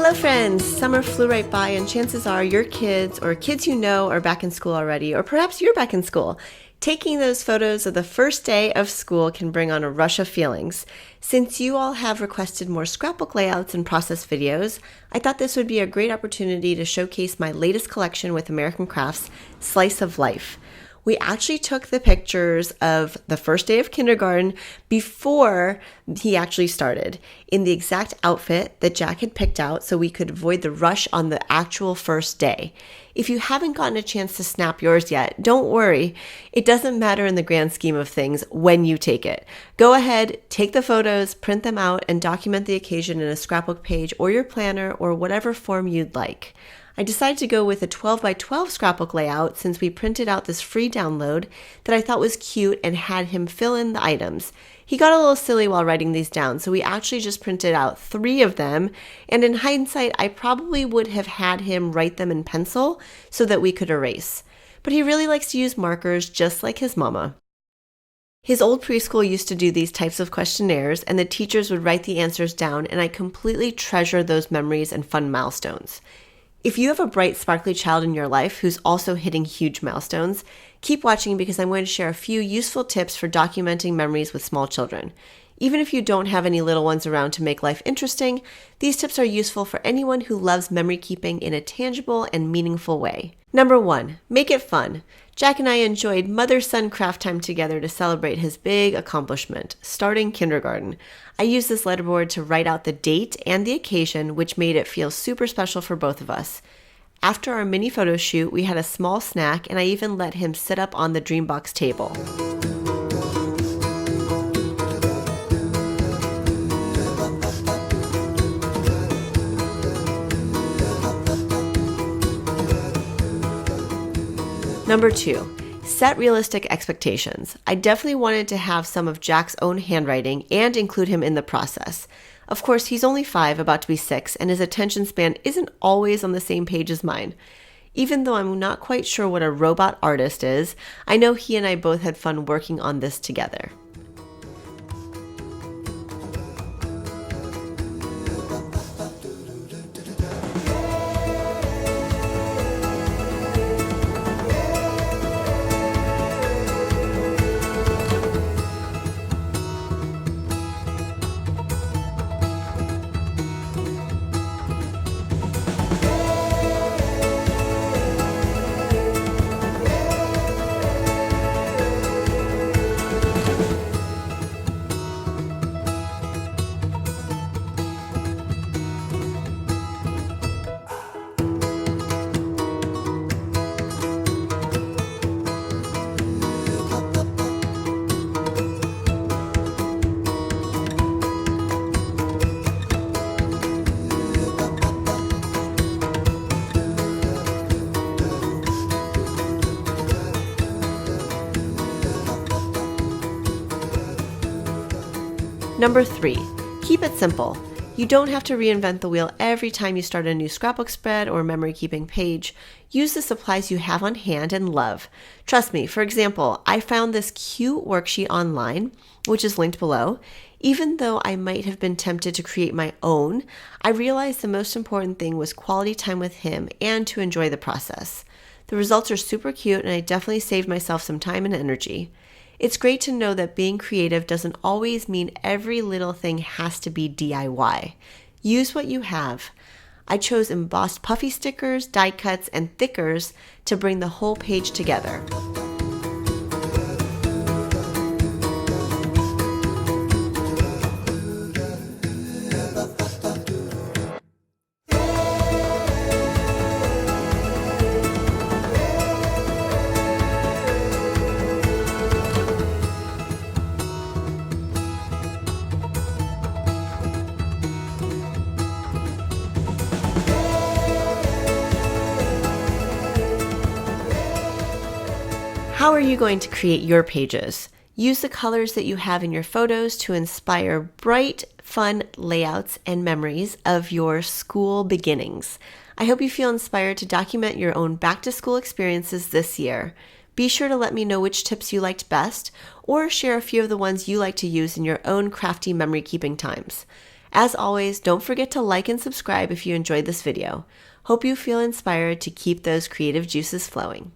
Hello friends! Summer flew right by and chances are your kids or kids you know are back in school already, or perhaps you're back in school. Taking those photos of the first day of school can bring on a rush of feelings. Since you all have requested more scrapbook layouts and process videos, I thought this would be a great opportunity to showcase my latest collection with American Crafts, Slice of Life. We actually took the pictures of the first day of kindergarten before he actually started in the exact outfit that Jack had picked out so we could avoid the rush on the actual first day. If you haven't gotten a chance to snap yours yet, don't worry. It doesn't matter in the grand scheme of things when you take it. Go ahead, take the photos, print them out, and document the occasion in a scrapbook page or your planner or whatever form you'd like. I decided to go with a 12 by 12 scrapbook layout since we printed out this free download that I thought was cute and had him fill in the items. He got a little silly while writing these down, so we actually just printed out 3 of them, and in hindsight, I probably would have had him write them in pencil so that we could erase. But he really likes to use markers just like his mama. His old preschool used to do these types of questionnaires, and the teachers would write the answers down, and I completely treasure those memories and fun milestones. If you have a bright, sparkly child in your life who's also hitting huge milestones, keep watching because I'm going to share a few useful tips for documenting memories with small children. Even if you don't have any little ones around to make life interesting, these tips are useful for anyone who loves memory keeping in a tangible and meaningful way. Number 1, make it fun. Jack and I enjoyed mother-son craft time together to celebrate his big accomplishment, starting kindergarten. I used this letterboard to write out the date and the occasion, which made it feel super special for both of us. After our mini photo shoot, we had a small snack, and I even let him sit up on the Dreambox table. Number 2, set realistic expectations. I definitely wanted to have some of Jack's own handwriting and include him in the process. Of course, he's only 5, about to be 6, and his attention span isn't always on the same page as mine. Even though I'm not quite sure what a robot artist is, I know he and I both had fun working on this together. Number 3, keep it simple. You don't have to reinvent the wheel every time you start a new scrapbook spread or memory keeping page. Use the supplies you have on hand and love. Trust me, for example, I found this cute worksheet online, which is linked below. Even though I might have been tempted to create my own, I realized the most important thing was quality time with him and to enjoy the process. The results are super cute, and I definitely saved myself some time and energy. It's great to know that being creative doesn't always mean every little thing has to be DIY. Use what you have. I chose embossed Puffy stickers, die cuts, and thickers to bring the whole page together. How are you going to create your pages? Use the colors that you have in your photos to inspire bright, fun layouts and memories of your school beginnings. I hope you feel inspired to document your own back-to-school experiences this year. Be sure to let me know which tips you liked best, or share a few of the ones you like to use in your own crafty memory-keeping times. As always, don't forget to like and subscribe if you enjoyed this video. Hope you feel inspired to keep those creative juices flowing.